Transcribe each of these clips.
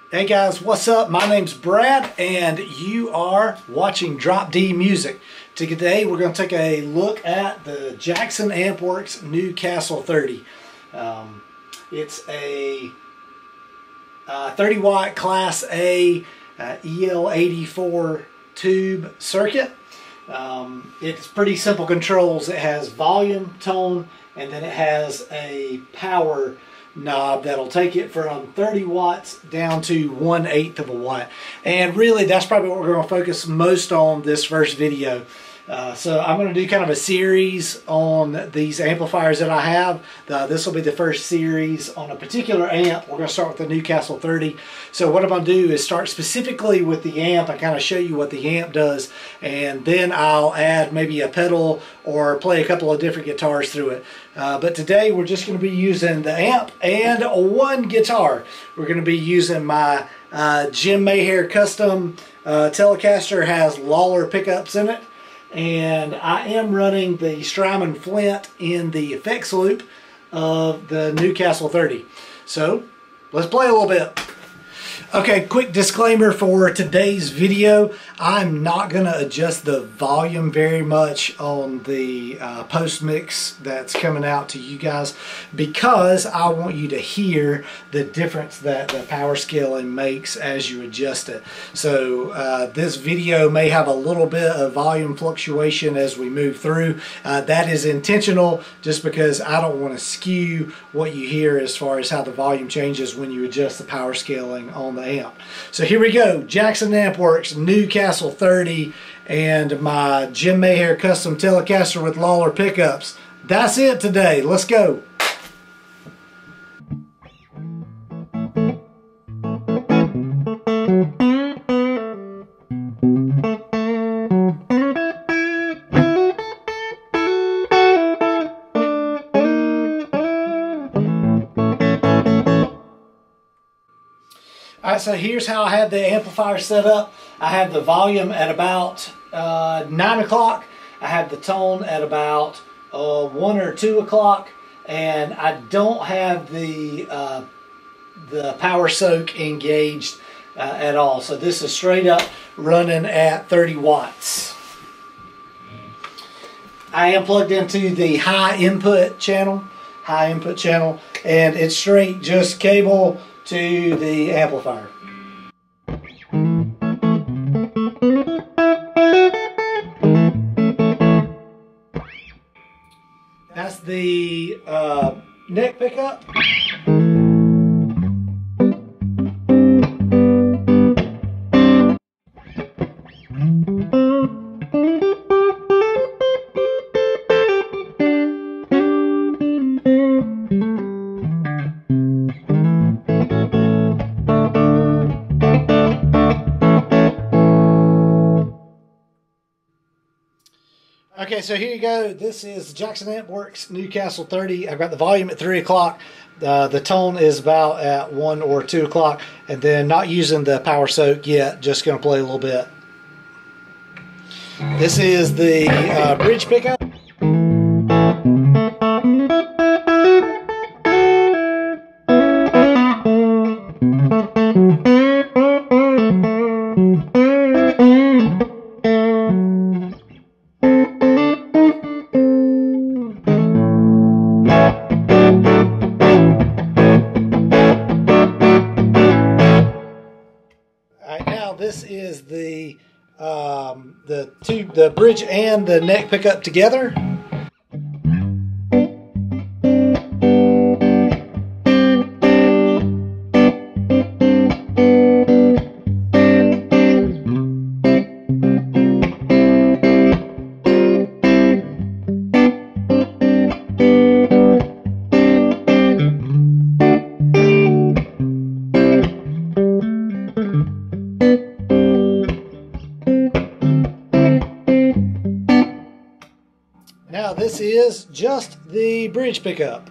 Hey guys, what's up? My name's Brad and you are watching Drop D Music. Today we're going to take a look at the Jackson Ampworks Newcastle 30. It's a 30 watt Class A EL84 tube circuit. It's pretty simple controls. It has volume, tone, and then it has a power knob that'll take it from 30 watts down to 1/8 of a watt. And really that's probably what we're going to focus most on this first video. So I'm going to do kind of a series on these amplifiers that I have. This will be the first series on a particular amp. We're going to start with the Newcastle 30. So what I'm going to do is start specifically with the amp and kind of show you what the amp does, and then I'll add maybe a pedal or play a couple of different guitars through it. But today we're just going to be using the amp and one guitar. We're going to be using my Jim Mayhair custom Telecaster. Has Lawler pickups in it. And I am running the Strymon Flint in the effects loop of the Newcastle 30. So let's play a little bit. Okay, quick disclaimer for today's video. I'm not going to adjust the volume very much on the post mix that's coming out to you guys, because I want you to hear the difference that the power scaling makes as you adjust it. So this video may have a little bit of volume fluctuation as we move through. That is intentional, just because I don't want to skew what you hear as far as how the volume changes when you adjust the power scaling on the amp. So here we go. Jackson Ampworks Newcastle 30 and my Jim Mayhair custom Telecaster with Lawler pickups. That's it today. Let's go. Alright, so here's how I have the amplifier set up. I have the volume at about 9 o'clock. I have the tone at about 1 or 2 o'clock. And I don't have the power soak engaged at all. So this is straight up running at 30 watts. I am plugged into the high input channel, and it's straight just cable to the amplifier. That's the neck pickup. Okay, so here you go. This is Jackson Ampworks Newcastle 30. I've got the volume at 3 o'clock. The tone is about at 1 or 2 o'clock. And then not using the power soak yet, just going to play a little bit. This is the bridge pickup. This is the bridge and the neck pickup together. Now this is just the bridge pickup.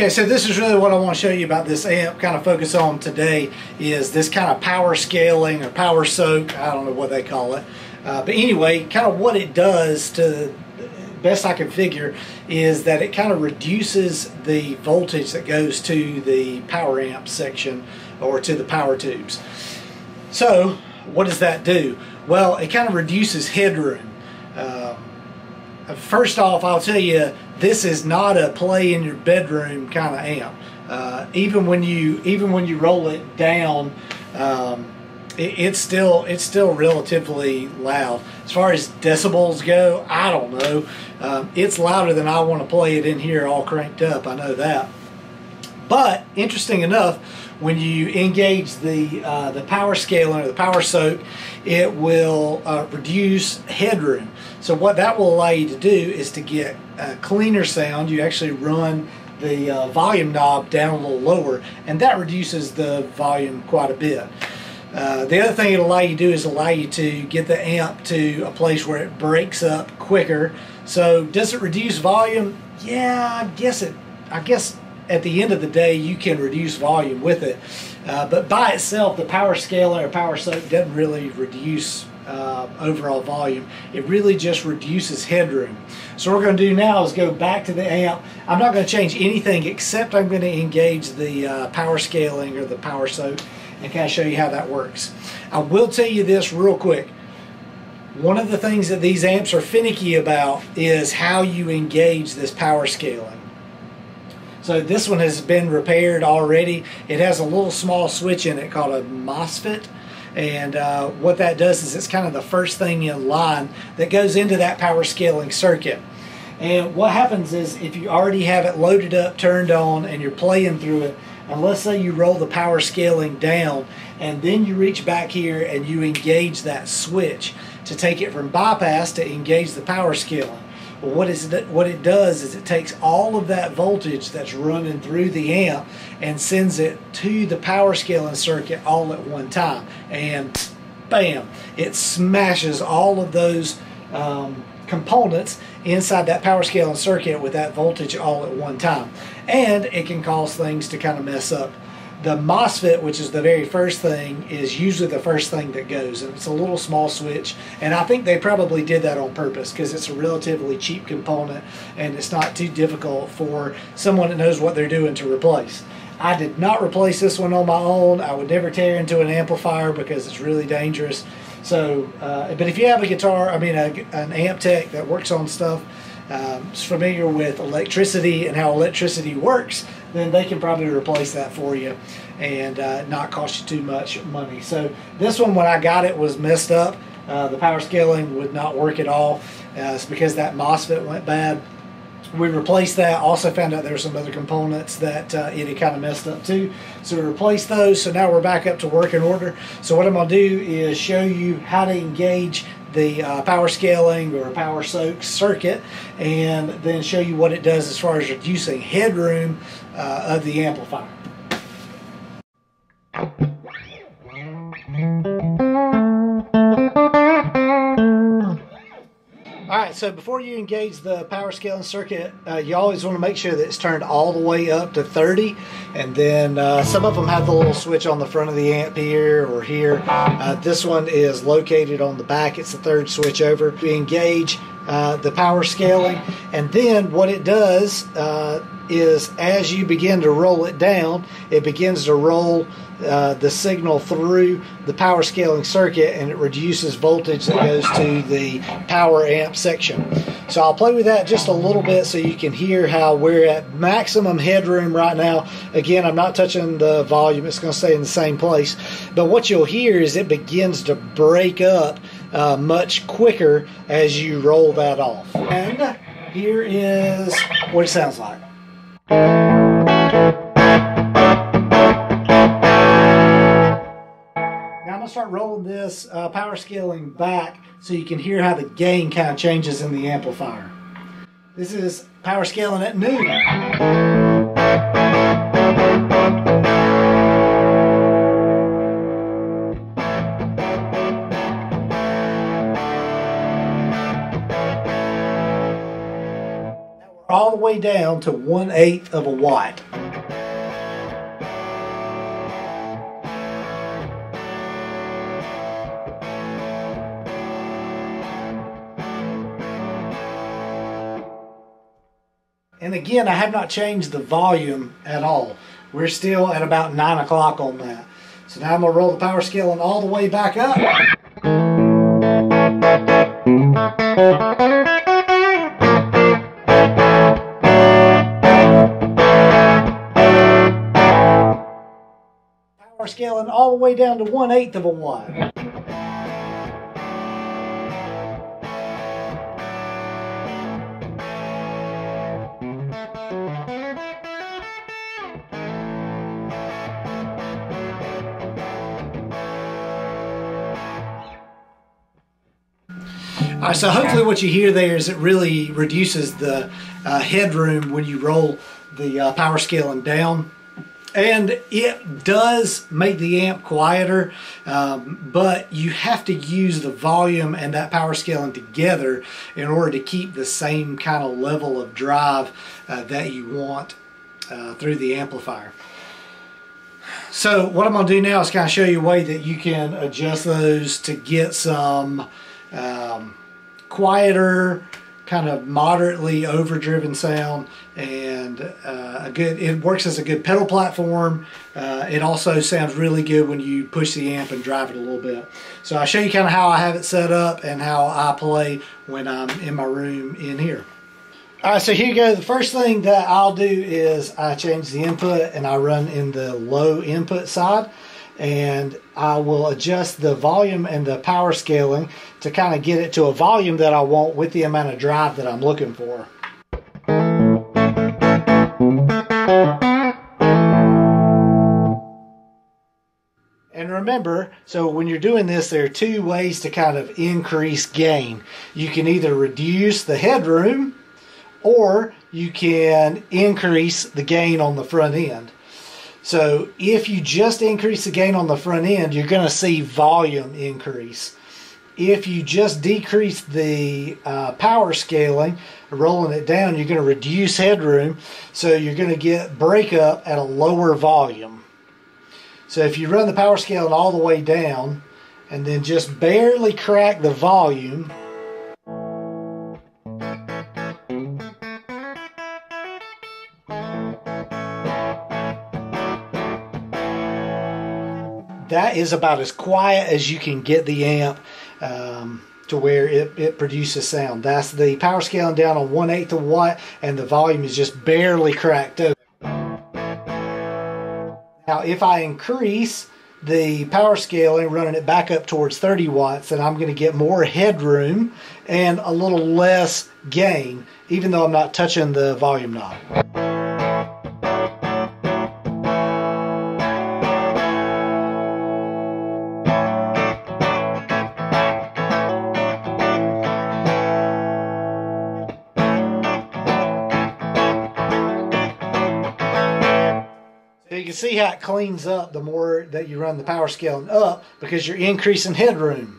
Okay, so this is really what I want to show you about this amp, kind of focus on today, is this kind of power scaling or power soak, I don't know what they call it. But anyway, kind of what it does, to best I can figure, is that it kind of reduces the voltage that goes to the power amp section or to the power tubes. So what does that do? Well, it kind of reduces headroom. First off, I'll tell you, this is not a play in your bedroom kind of amp. Even when you roll it down, it's still relatively loud. As far as decibels go, I don't know. It's louder than I want to play it in here all cranked up, I know that. But interesting enough, when you engage the power scaler or the power soak, it will reduce headroom. So what that will allow you to do is to get a cleaner sound. You actually run the volume knob down a little lower, and that reduces the volume quite a bit. The other thing it'll allow you to do is allow you to get the amp to a place where it breaks up quicker. So does it reduce volume? Yeah, I guess at the end of the day you can reduce volume with it. But by itself, the power scaler or power soak doesn't really reduce overall volume. It really just reduces headroom. So what we're going to do now is go back to the amp. I'm not going to change anything except I'm going to engage the power scaling or the power soak and kind of show you how that works. I will tell you this real quick. One of the things that these amps are finicky about is how you engage this power scaling. So this one has been repaired already. It has a little small switch in it called a MOSFET. And what that does is it's kind of the first thing in line that goes into that power scaling circuit. And what happens is if you already have it loaded up, turned on, and you're playing through it, and let's say you roll the power scaling down and then you reach back here and you engage that switch to take it from bypass to engage the power scaling. Well, what it does is it takes all of that voltage that's running through the amp and sends it to the power scaling circuit all at one time, and bam, it smashes all of those components inside that power scaling circuit with that voltage all at one time, and it can cause things to kind of mess up. The MOSFET, which is the very first thing, is usually the first thing that goes, and it's a little small switch, and I think they probably did that on purpose because it's a relatively cheap component and it's not too difficult for someone that knows what they're doing to replace. I did not replace this one on my own. I would never tear into an amplifier because it's really dangerous. So, but if you have a guitar, an amp tech that works on stuff, is familiar with electricity and how electricity works, then they can probably replace that for you and not cost you too much money. So this one, when I got it, was messed up. The power scaling would not work at all. It's because that MOSFET went bad. We replaced that. Also found out there were some other components that it had kind of messed up too. So we replaced those. So now we're back up to working order. So what I'm going to do is show you how to engage the power scaling or power soak circuit, and then show you what it does as far as reducing headroom of the amplifier. Alright, so before you engage the power scaling circuit, you always want to make sure that it's turned all the way up to 30, and then some of them have the little switch on the front of the amp here or here. This one is located on the back. It's the third switch over. We engage the power scaling, and then what it does is as you begin to roll it down, it begins to roll the signal through the power scaling circuit, and it reduces voltage that goes to the power amp section. So I'll play with that just a little bit so you can hear how we're at maximum headroom right now. Again, I'm not touching the volume, it's going to stay in the same place, but what you'll hear is it begins to break up much quicker as you roll that off. And here is what it sounds like. Now I'm going to start rolling this power scaling back so you can hear how the gain kind of changes in the amplifier. This is power scaling at noon. All all the way down to 1/8 of a watt. And again, I have not changed the volume at all. We're still at about 9 o'clock on that. So now I'm going to roll the power scaling all the way back up. Power scaling all the way down to 1/8 of a watt. Alright, so hopefully what you hear there is it really reduces the headroom when you roll the power scaling down. And it does make the amp quieter, but you have to use the volume and that power scaling together in order to keep the same kind of level of drive that you want through the amplifier. So what I'm going to do now is kind of show you a way that you can adjust those to get some quieter, kind of moderately overdriven sound, and it works as a good pedal platform. It also sounds really good when you push the amp and drive it a little bit. So I'll show you kind of how I have it set up and how I play when I'm in my room in here. Alright, so here you go. The first thing that I'll do is I change the input and I run in the low input side, and I will adjust the volume and the power scaling to kind of get it to a volume that I want with the amount of drive that I'm looking for. And remember, so when you're doing this, there are two ways to kind of increase gain. You can either reduce the headroom, or you can increase the gain on the front end. So if you just increase the gain on the front end, you're going to see volume increase. If you just decrease the power scaling, rolling it down, you're going to reduce headroom, so you're going to get breakup at a lower volume. So if you run the power scaling all the way down and then just barely crack the volume, that is about as quiet as you can get the amp to where it produces sound. That's the power scaling down on 1/8 of a watt, and the volume is just barely cracked open. Now if I increase the power scaling, running it back up towards 30 watts, then I'm going to get more headroom and a little less gain, even though I'm not touching the volume knob. So you can see how it cleans up the more that you run the power scaling up, because you're increasing headroom.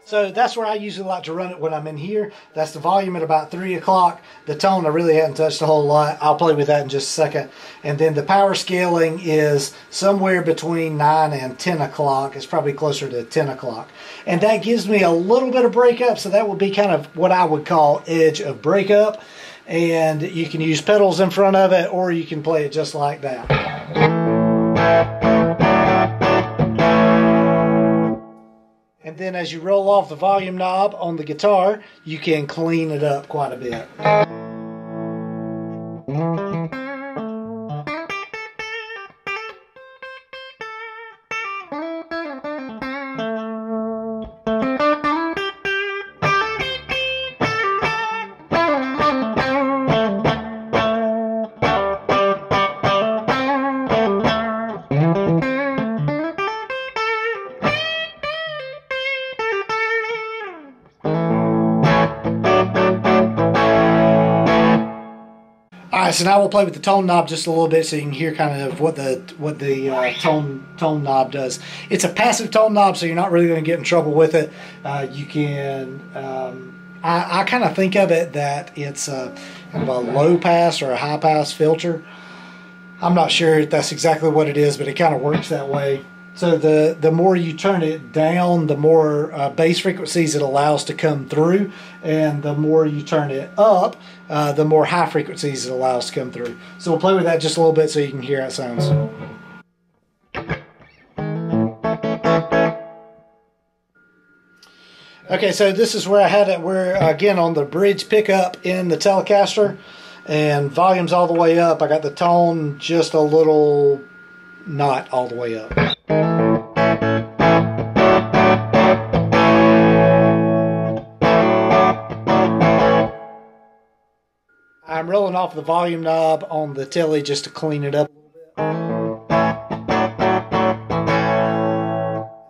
So that's where I usually like to run it when I'm in here. That's the volume at about 3 o'clock. The tone I really haven't touched a whole lot. I'll play with that in just a second. And then the power scaling is somewhere between 9 and 10 o'clock. It's probably closer to 10 o'clock. And that gives me a little bit of breakup, so that would be kind of what I would call edge of breakup. And you can use pedals in front of it, or you can play it just like that. And then as you roll off the volume knob on the guitar, you can clean it up quite a bit. Alright, so now we'll play with the tone knob just a little bit so you can hear kind of what the tone knob does. It's a passive tone knob, so you're not really going to get in trouble with it. You can, I kind of think of it that it's kind of a low pass or a high pass filter. I'm not sure if that's exactly what it is, but it kind of works that way. So the more you turn it down, the more bass frequencies it allows to come through, and the more you turn it up, the more high frequencies it allows to come through. So we'll play with that just a little bit so you can hear how it sounds. Okay, so this is where I had it, where again on the bridge pickup in the Telecaster, and volume's all the way up. I got the tone just a little not all the way up. I'm rolling off the volume knob on the Telly just to clean it up a little bit. And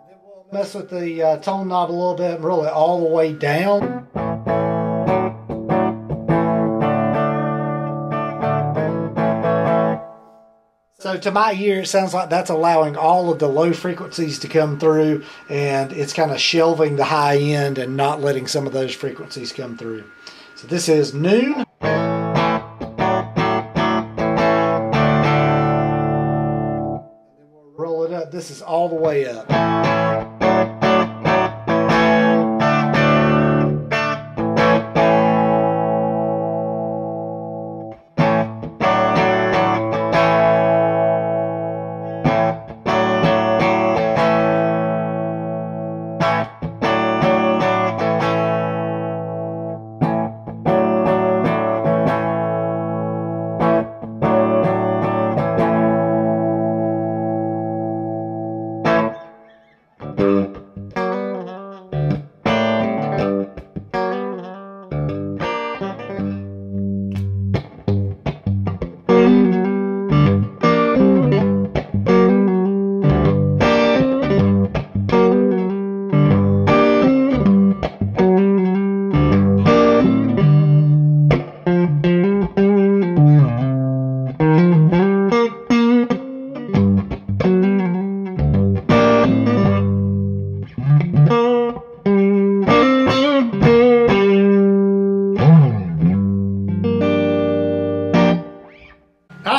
then we'll mess with the tone knob a little bit and roll it all the way down. So to my ear, it sounds like that's allowing all of the low frequencies to come through, and it's kind of shelving the high end and not letting some of those frequencies come through. So this is noon. Roll it up. This is all the way up.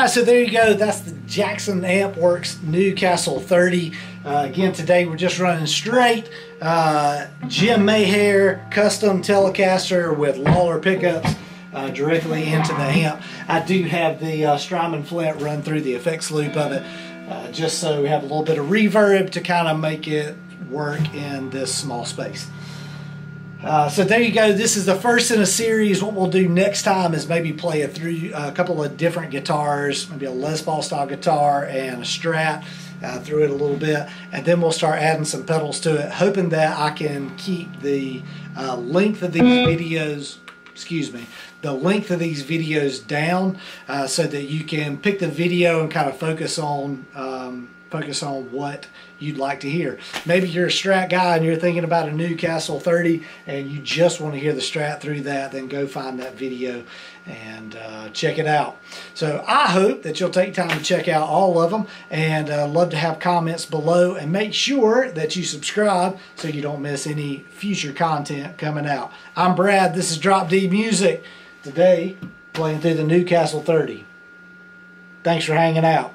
So there you go. That's the Jackson Ampworks Newcastle 30. Again, today we're just running straight Jim Mayhair custom Telecaster with Lawler pickups directly into the amp. I do have the Strymon Flint run through the effects loop of it just so we have a little bit of reverb to kind of make it work in this small space. So there you go. This is the first in a series. What we'll do next time is maybe play it through a couple of different guitars, maybe a Les Paul style guitar and a Strat through it a little bit, and then we'll start adding some pedals to it, hoping that I can keep the length of these videos, the length of these videos down so that you can pick the video and kind of focus on what you'd like to hear. Maybe you're a Strat guy and you're thinking about a Newcastle 30 and you just want to hear the Strat through that, then go find that video and check it out. So I hope that you'll take time to check out all of them, and love to have comments below, and make sure that you subscribe so you don't miss any future content coming out. I'm Brad, this is Drop D Music, today playing through the Newcastle 30. Thanks for hanging out.